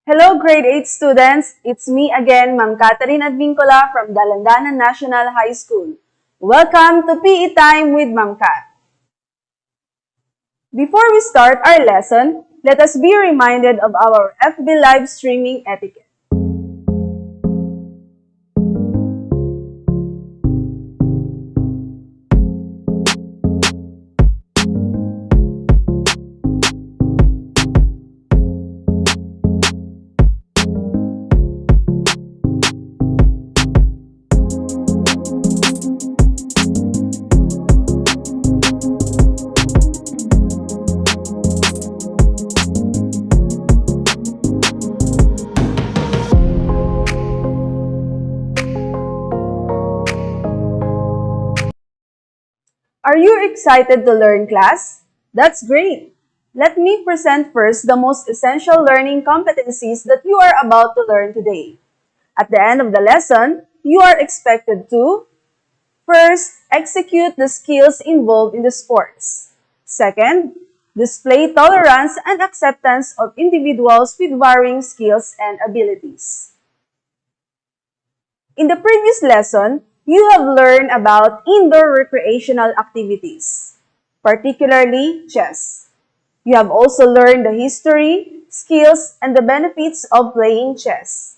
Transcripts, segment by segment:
Hello, grade 8 students. It's me again, Ma'am Catherine Advincula from Dalandanan National High School. Welcome to PE Time with Ma'am Cat. Before we start our lesson, let us be reminded of our FB live streaming etiquette. Are you excited to learn, class? That's great! Let me present first the most essential learning competencies that you are about to learn today. At the end of the lesson, you are expected to first, execute the skills involved in the sports. Second, display tolerance and acceptance of individuals with varying skills and abilities. In the previous lesson, you have learned about indoor recreational activities, particularly chess. You have also learned the history, skills, and the benefits of playing chess.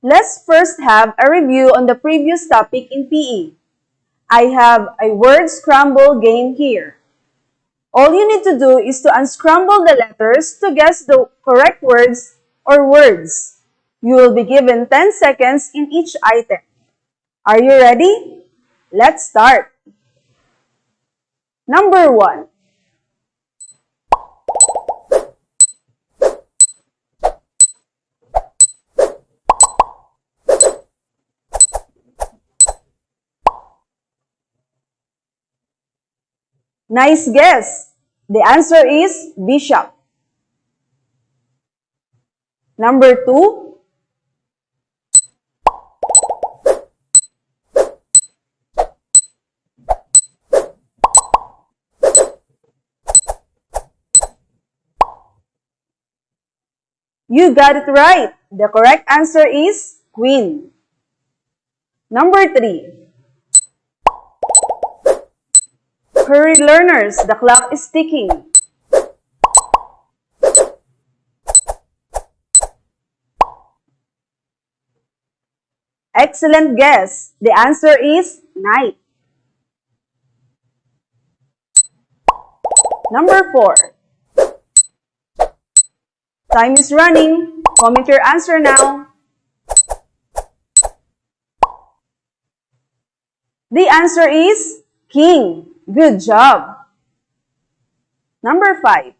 Let's first have a review on the previous topic in PE. I have a word scramble game here. All you need to do is to unscramble the letters to guess the correct words or words. You will be given 10 seconds in each item. Are you ready? Let's start. Number 1. Nice guess. The answer is bishop. Number 2. You got it right. The correct answer is queen. Number 3. Hurry, learners, the clock is ticking. Excellent guess. The answer is knight. Number 4. Time is running. Comment your answer now. The answer is king. Good job. Number 5.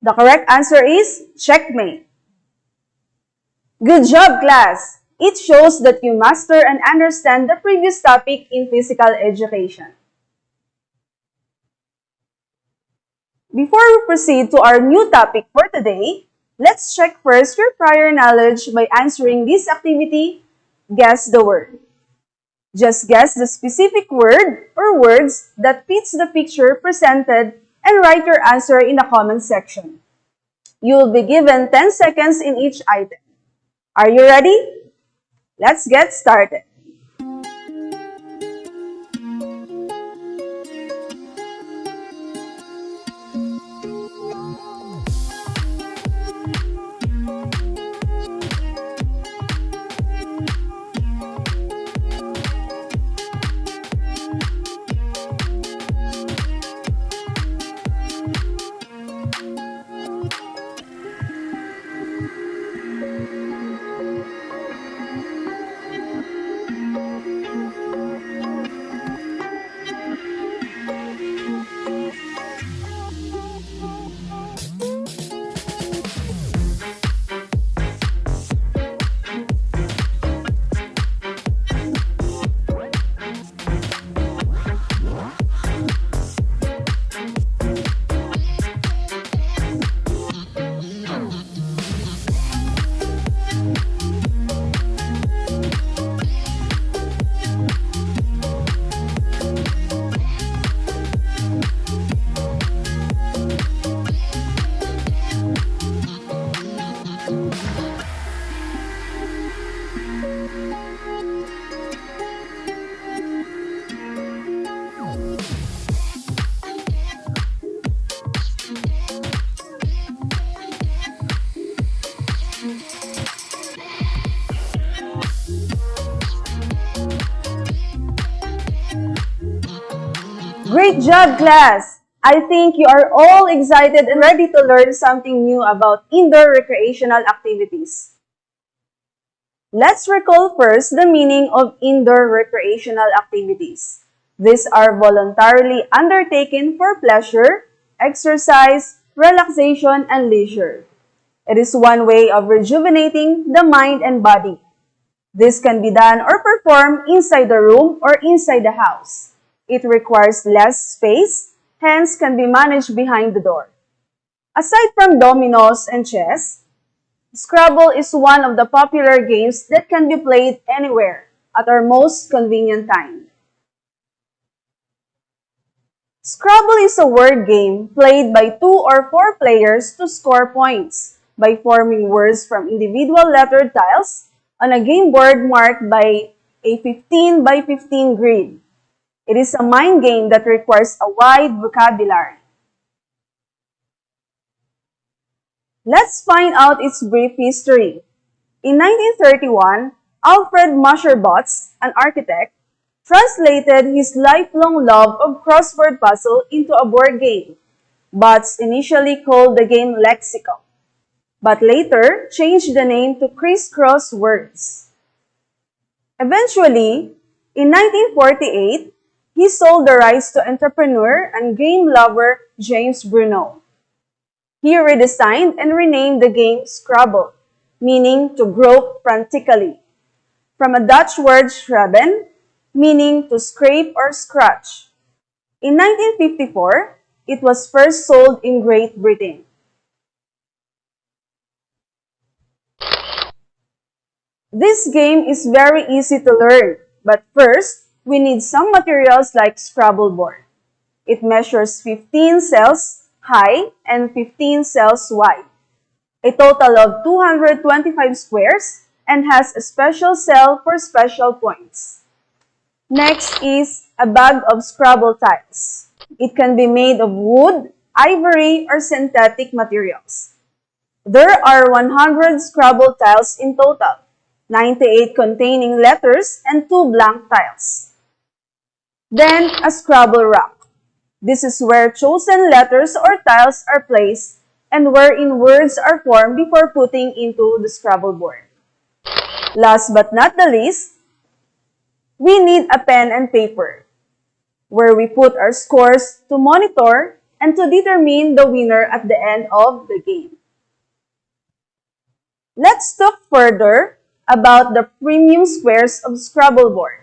The correct answer is checkmate. Good job, class! It shows that you master and understand the previous topic in physical education. Before we proceed to our new topic for today, let's check first your prior knowledge by answering this activity, Guess the Word. Just guess the specific word or words that fits the picture presented and write your answer in the comment section. You will be given 10 seconds in each item. Are you ready? Let's get started. Great job, class! I think you are all excited and ready to learn something new about indoor recreational activities. Let's recall first the meaning of indoor recreational activities. These are voluntarily undertaken for pleasure, exercise, relaxation, and leisure. It is one way of rejuvenating the mind and body. This can be done or performed inside the room or inside the house. It requires less space, hence can be managed behind the door. Aside from dominoes and chess, Scrabble is one of the popular games that can be played anywhere at our most convenient time. Scrabble is a word game played by 2 or 4 players to score points by forming words from individual lettered tiles on a game board marked by a 15 by 15 grid. It is a mind game that requires a wide vocabulary. Let's find out its brief history. In 1931, Alfred Musherbotts, an architect, translated his lifelong love of crossword puzzle into a board game. Botts initially called the game Lexical, but later changed the name to Crisscross Words. Eventually, in 1948, he sold the rights to entrepreneur and game lover James Bruno. He redesigned and renamed the game Scrabble, meaning to grope frantically, from a Dutch word schraben, meaning to scrape or scratch. In 1954, it was first sold in Great Britain. This game is very easy to learn, but first, we need some materials like Scrabble board. It measures 15 cells high and 15 cells wide, a total of 225 squares, and has a special cell for special points. Next is a bag of Scrabble tiles. It can be made of wood, ivory, or synthetic materials. There are 100 Scrabble tiles in total, 98 containing letters and 2 blank tiles. Then, a Scrabble rack. This is where chosen letters or tiles are placed and wherein words are formed before putting into the Scrabble board. Last but not the least, we need a pen and paper, where we put our scores to monitor and to determine the winner at the end of the game. Let's talk further about the premium squares of Scrabble board.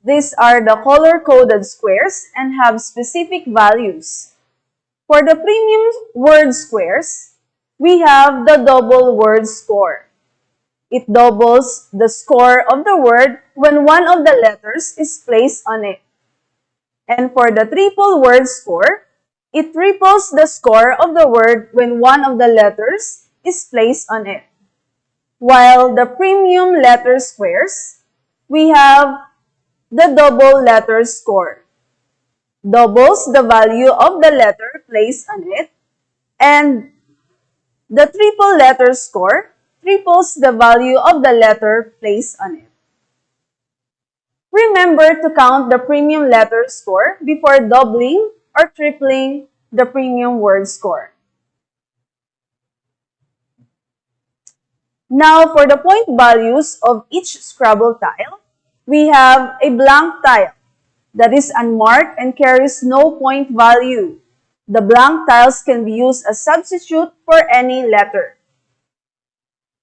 These are the color-coded squares and have specific values. For the premium word squares, we have the double word score. It doubles the score of the word when one of the letters is placed on it. And for the triple word score, it triples the score of the word when one of the letters is placed on it. While the premium letter squares, we have the double letter score. Doubles the value of the letter placed on it, and the triple letter score triples the value of the letter placed on it. Remember to count the premium letter score before doubling or tripling the premium word score. Now, for the point values of each Scrabble tile, we have a blank tile that is unmarked and carries no point value. The blank tiles can be used as substitute for any letter.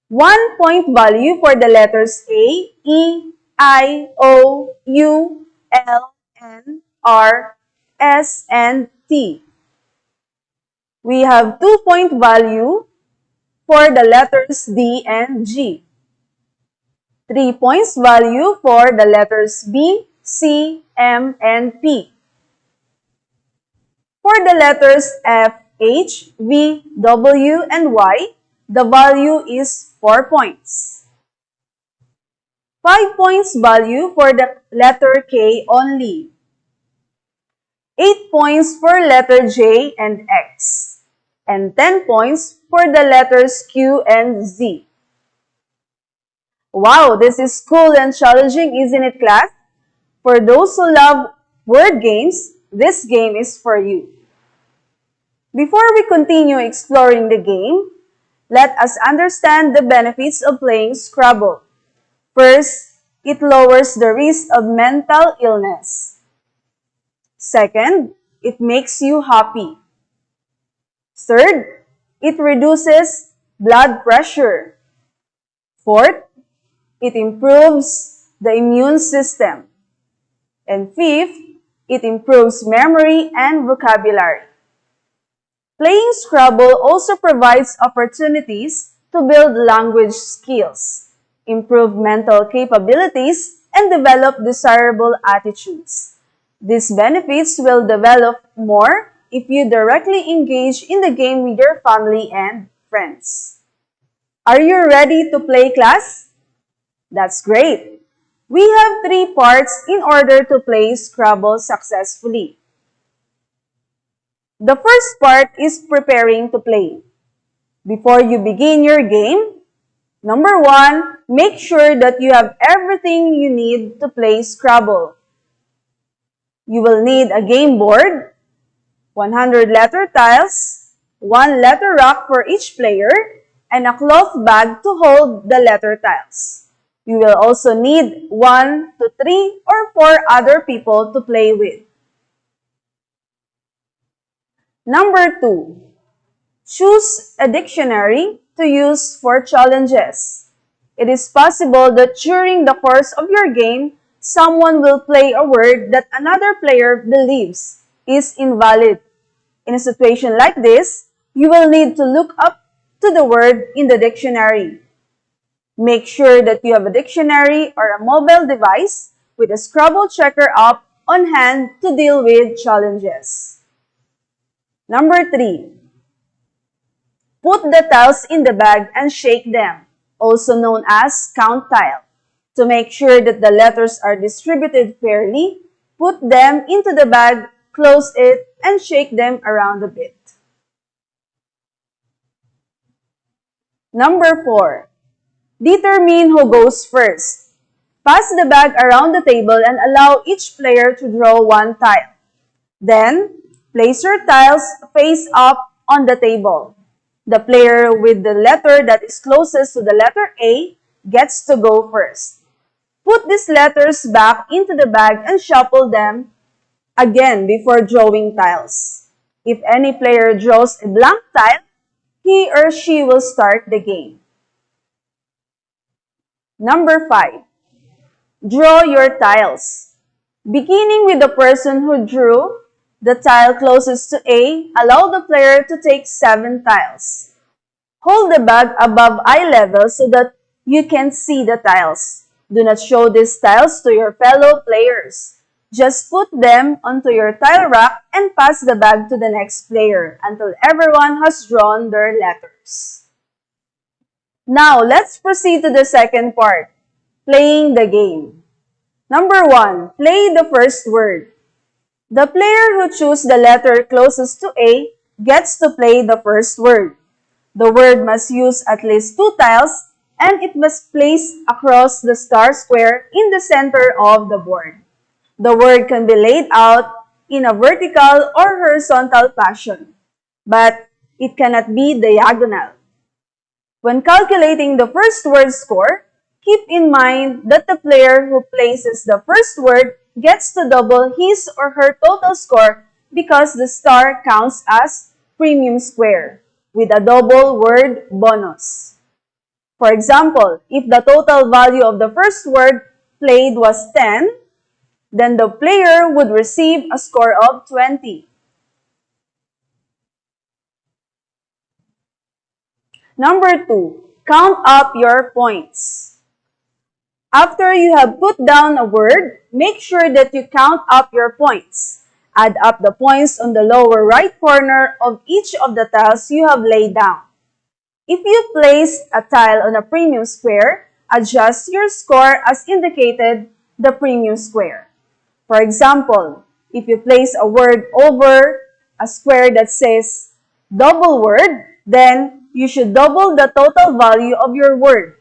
1 point value for the letters A, E, I, O, U, L, N, R, S, and T. We have 2 point value for the letters D and G. 3 points value for the letters B, C, M, and P. For the letters F, H, V, W, and Y, the value is 4 points. 5 points value for the letter K only. 8 points for letter J and X. And 10 points for the letters Q and Z. Wow, this is cool and challenging, isn't it, class? For those who love word games, this game is for you. Before we continue exploring the game, let us understand the benefits of playing Scrabble. First, it lowers the risk of mental illness. Second, it makes you happy. Third, it reduces blood pressure. Fourth, it improves the immune system. And fifth, it improves memory and vocabulary. Playing Scrabble also provides opportunities to build language skills, improve mental capabilities, and develop desirable attitudes. These benefits will develop more if you directly engage in the game with your family and friends. Are you ready to play, class? That's great! We have 3 parts in order to play Scrabble successfully. The first part is preparing to play. Before you begin your game, number 1, make sure that you have everything you need to play Scrabble. You will need a game board, 100 letter tiles, 1 letter rack for each player, and a cloth bag to hold the letter tiles. You will also need 1 to 3 or 4 other people to play with. Number 2, choose a dictionary to use for challenges. It is possible that during the course of your game, someone will play a word that another player believes is invalid. In a situation like this, you will need to look up to the word in the dictionary. Make sure that you have a dictionary or a mobile device with a Scrabble checker app on hand to deal with challenges. Number 3, put the tiles in the bag and shake them, also known as count tile. To make sure that the letters are distributed fairly, put them into the bag, close it, and shake them around a bit. Number 4, determine who goes first. Pass the bag around the table and allow each player to draw 1 tile. Then, place your tiles face up on the table. The player with the letter that is closest to the letter A gets to go first. Put these letters back into the bag and shuffle them again before drawing tiles. If any player draws a blank tile, he or she will start the game. Number 5, draw your tiles. Beginning with the person who drew the tile closest to A, allow the player to take 7 tiles. Hold the bag above eye level so that you can see the tiles. Do not show these tiles to your fellow players. Just put them onto your tile rack and pass the bag to the next player until everyone has drawn their letters. Now, let's proceed to the second part, playing the game. Number 1, play the first word. The player who chooses the letter closest to A gets to play the first word. The word must use at least 2 tiles and it must place across the star square in the center of the board. The word can be laid out in a vertical or horizontal fashion, but it cannot be diagonal. When calculating the first word score, keep in mind that the player who places the first word gets to double his or her total score because the star counts as premium square with a double word bonus. For example, if the total value of the first word played was 10, then the player would receive a score of 20. Number 2, count up your points. After you have put down a word, make sure that you count up your points. Add up the points on the lower right corner of each of the tiles you have laid down. If you place a tile on a premium square, adjust your score as indicated the premium square. For example, if you place a word over a square that says double word, then you should double the total value of your word.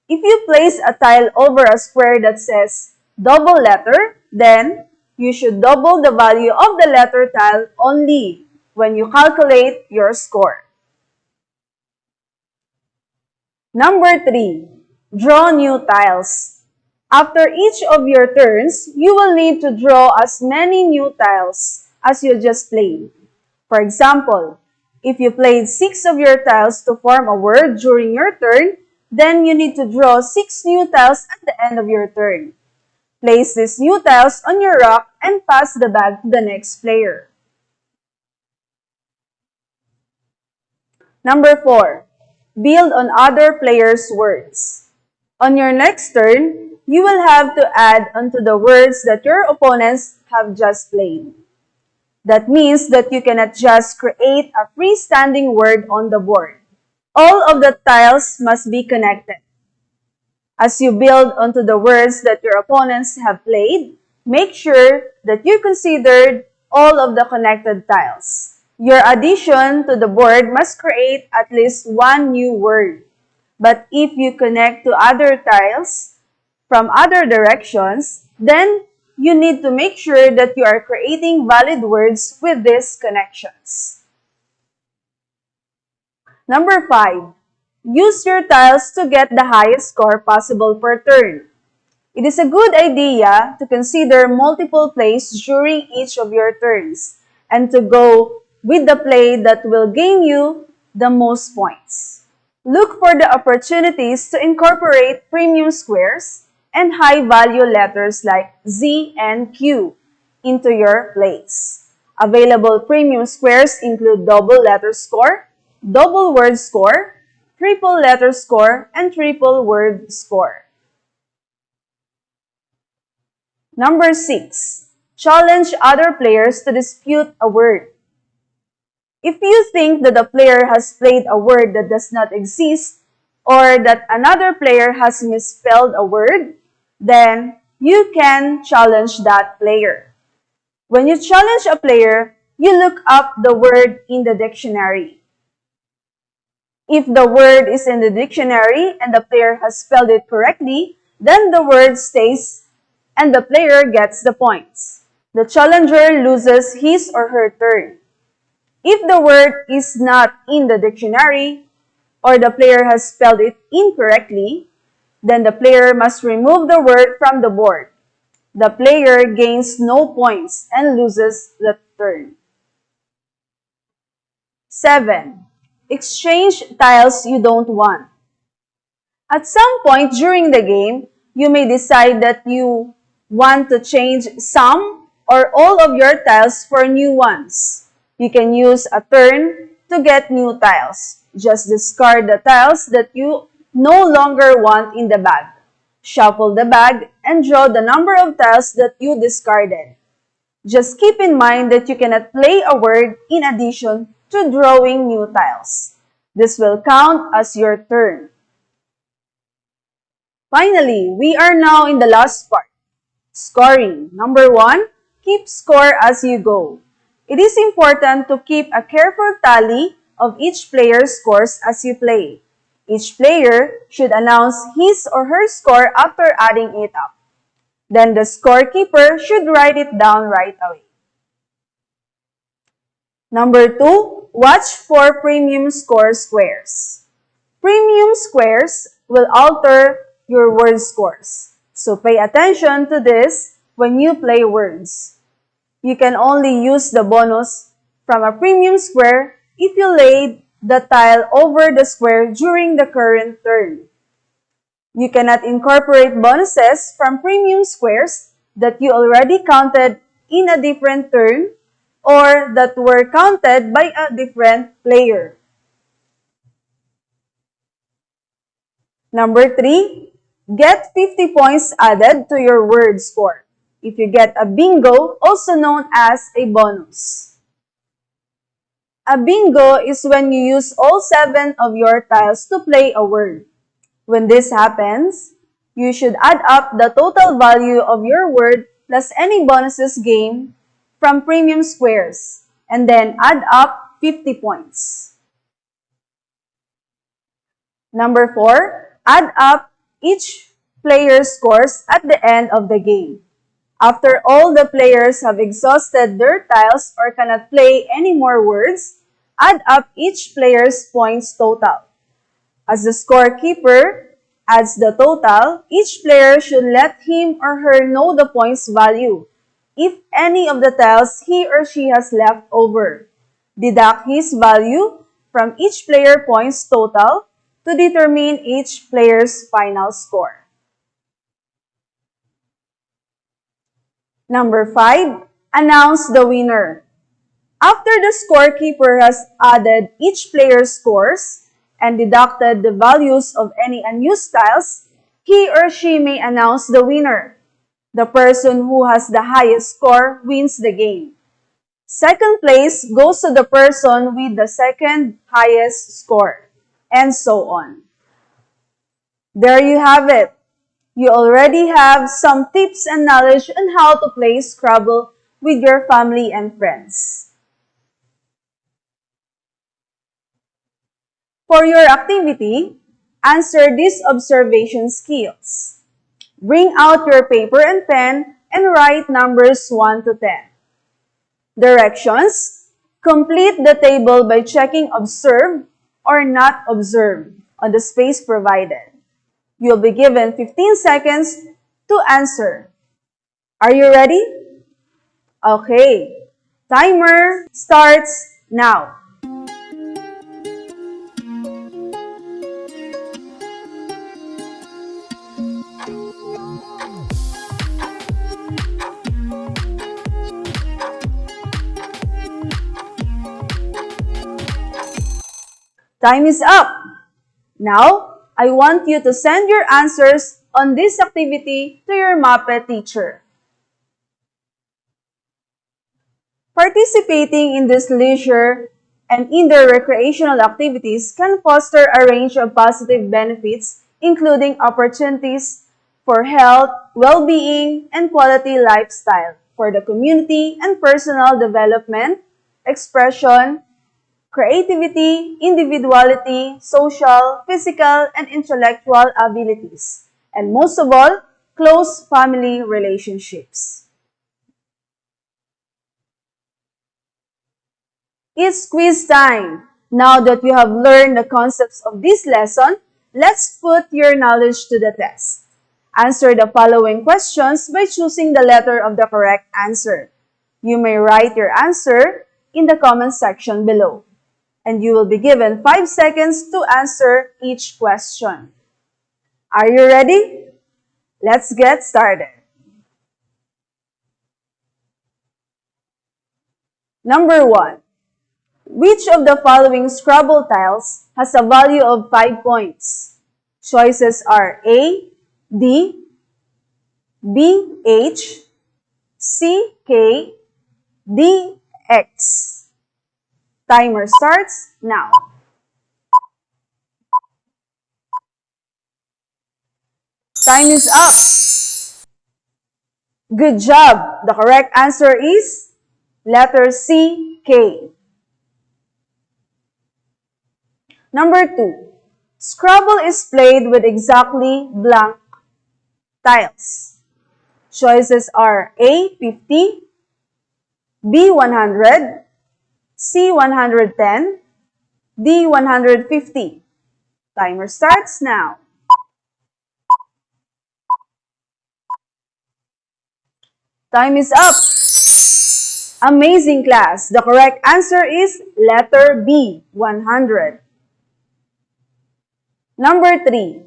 If you place a tile over a square that says double letter, then you should double the value of the letter tile only when you calculate your score. Number 3. Draw new tiles. After each of your turns, you will need to draw as many new tiles as you just played. For example, if you played 6 of your tiles to form a word during your turn, then you need to draw 6 new tiles at the end of your turn. Place these new tiles on your rock and pass the bag to the next player. Number 4. Build on other players' words. On your next turn, you will have to add onto the words that your opponents have just played. That means that you cannot just create a freestanding word on the board. All of the tiles must be connected. As you build onto the words that your opponents have played, make sure that you considered all of the connected tiles. Your addition to the board must create at least one new word. But if you connect to other tiles from other directions, then you need to make sure that you are creating valid words with these connections. Number 5. Use your tiles to get the highest score possible per turn. It is a good idea to consider multiple plays during each of your turns and to go with the play that will gain you the most points. Look for the opportunities to incorporate premium squares and high-value letters like Z and Q into your plays. Available premium squares include double letter score, double word score, triple letter score, and triple word score. Number 6. Challenge other players to dispute a word. If you think that the player has played a word that does not exist, or that another player has misspelled a word, then you can challenge that player. When you challenge a player, you look up the word in the dictionary. If the word is in the dictionary and the player has spelled it correctly, then the word stays and the player gets the points. The challenger loses his or her turn. If the word is not in the dictionary or the player has spelled it incorrectly, then the player must remove the word from the board. The player gains no points and loses the turn. 7. Exchange tiles you don't want. At some point during the game, you may decide that you want to change some or all of your tiles for new ones. You can use a turn to get new tiles. Just discard the tiles that you no longer want in the bag. Shuffle the bag and draw the number of tiles that you discarded. Just keep in mind that you cannot play a word in addition to drawing new tiles. This will count as your turn. Finally, we are now in the last part, scoring. Number 1, keep score as you go. It is important to keep a careful tally of each player's scores as you play. Each player should announce his or her score after adding it up. Then the scorekeeper should write it down right away. Number 2, watch for premium score squares. Premium squares will alter your word scores. So pay attention to this when you play words. You can only use the bonus from a premium square if you laid the tile over the square during the current turn. You cannot incorporate bonuses from premium squares that you already counted in a different turn or that were counted by a different player. Number 3, get 50 points added to your word score if you get a bingo, also known as a bonus. A bingo is when you use all 7 of your tiles to play a word. When this happens, you should add up the total value of your word plus any bonuses gained from premium squares and then add up 50 points. Number 4, add up each player's scores at the end of the game. After all the players have exhausted their tiles or cannot play any more words, add up each player's points total. As the scorekeeper adds the total, each player should let him or her know the points value, if any of the tiles he or she has left over. Deduct his value from each player points total to determine each player's final score. Number 5, announce the winner. After the scorekeeper has added each player's scores and deducted the values of any unused tiles, he or she may announce the winner. The person who has the highest score wins the game. Second place goes to the person with the second highest score, and so on. There you have it. You already have some tips and knowledge on how to play Scrabble with your family and friends. For your activity, answer these observation skills. Bring out your paper and pen and write numbers 1 to 10. Directions: complete the table by checking observed or not observed on the space provided. You'll be given 15 seconds to answer. Are you ready? Okay. Timer starts now. Time is up. Now, I want you to send your answers on this activity to your Mapeh teacher. Participating in this leisure and indoor recreational activities can foster a range of positive benefits, including opportunities for health, well-being, and quality lifestyle for the community and personal development, expression, creativity, individuality, social, physical, and intellectual abilities, and most of all, close family relationships. It's quiz time. Now that you have learned the concepts of this lesson, let's put your knowledge to the test. Answer the following questions by choosing the letter of the correct answer. You may write your answer in the comment section below, and you will be given 5 seconds to answer each question. Are you ready? Let's get started. Number 1. Which of the following Scrabble tiles has a value of 5 points? Choices are A, D, B, H, C, K, D, X. Timer starts now. Time is up. Good job. The correct answer is letter C, K. Number 2. Scrabble is played with exactly blank tiles. Choices are A, 50, B, 100, C, 110, D, 150. Timer starts now. Time is up. Amazing class. The correct answer is letter B, 100. Number 3.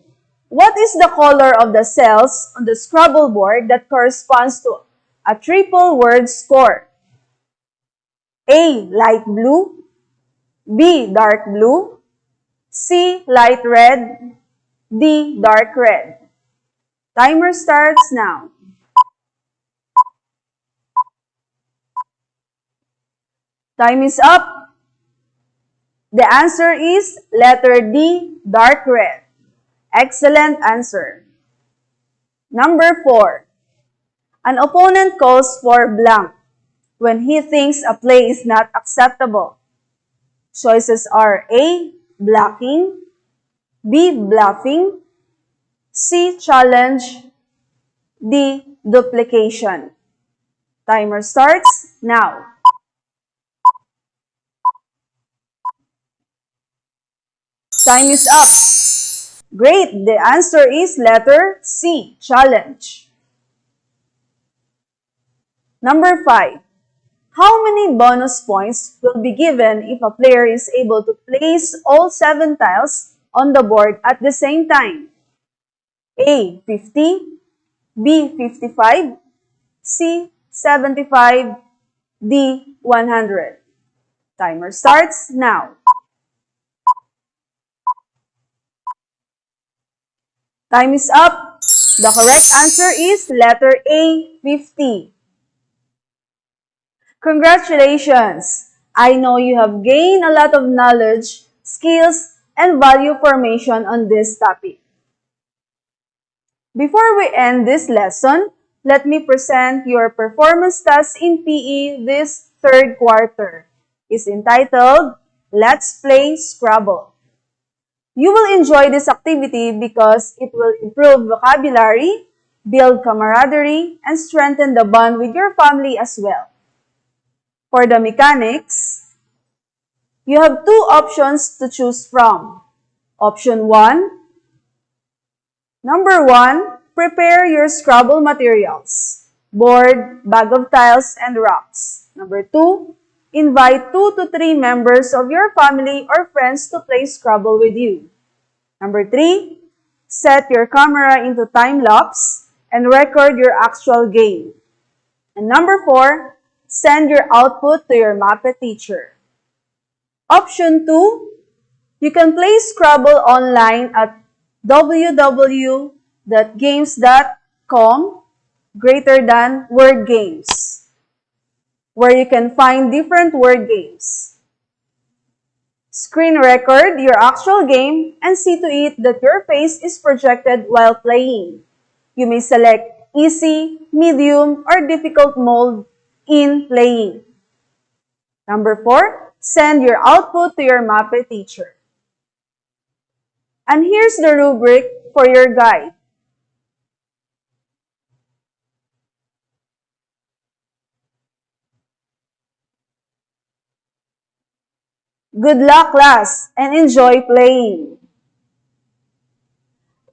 What is the color of the cells on the Scrabble board that corresponds to a triple word score? A, light blue, B, dark blue, C, light red, D, dark red. Timer starts now. Time is up. The answer is letter D, dark red. Excellent answer. Number 4. An opponent calls for blank when he thinks a play is not acceptable. Choices are A, blocking, B, bluffing, C, challenge, D, duplication. Timer starts now. Time is up. Great, the answer is letter C, challenge. Number 5. How many bonus points will be given if a player is able to place all 7 tiles on the board at the same time? A. 50, B. 55, C. 75, D. 100. Timer starts now. Time is up. The correct answer is letter A, 50. Congratulations! I know you have gained a lot of knowledge, skills, and value formation on this topic. Before we end this lesson, let me present your performance task in PE this third quarter. It's entitled, Let's Play Scrabble. You will enjoy this activity because it will improve vocabulary, build camaraderie, and strengthen the bond with your family as well. For the mechanics, you have 2 options to choose from. Option 1. Number 1, prepare your Scrabble materials, board, bag of tiles, and rocks. Number 2, invite 2 to 3 members of your family or friends to play Scrabble with you. Number 3, set your camera into time-lapse and record your actual game. And number 4, send your output to your Mapeh teacher. Option 2, you can play Scrabble online at www.games.com/word games, where you can find different word games. Screen record your actual game and see to it that your face is projected while playing. You may select easy, medium, or difficult mode in playing. Number 4, send your output to your Mapeh teacher. And here's the rubric for your guide. Good luck, class, and enjoy playing.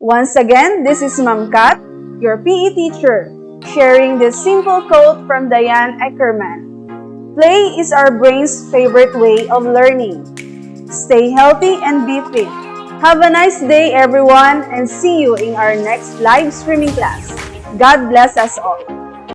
Once again, this is Ma'am Kat, your PE teacher, sharing this simple quote from Diane Eckerman. Play is our brain's favorite way of learning. Stay healthy and be fit. Have a nice day, everyone, and see you in our next live streaming class. God bless us all.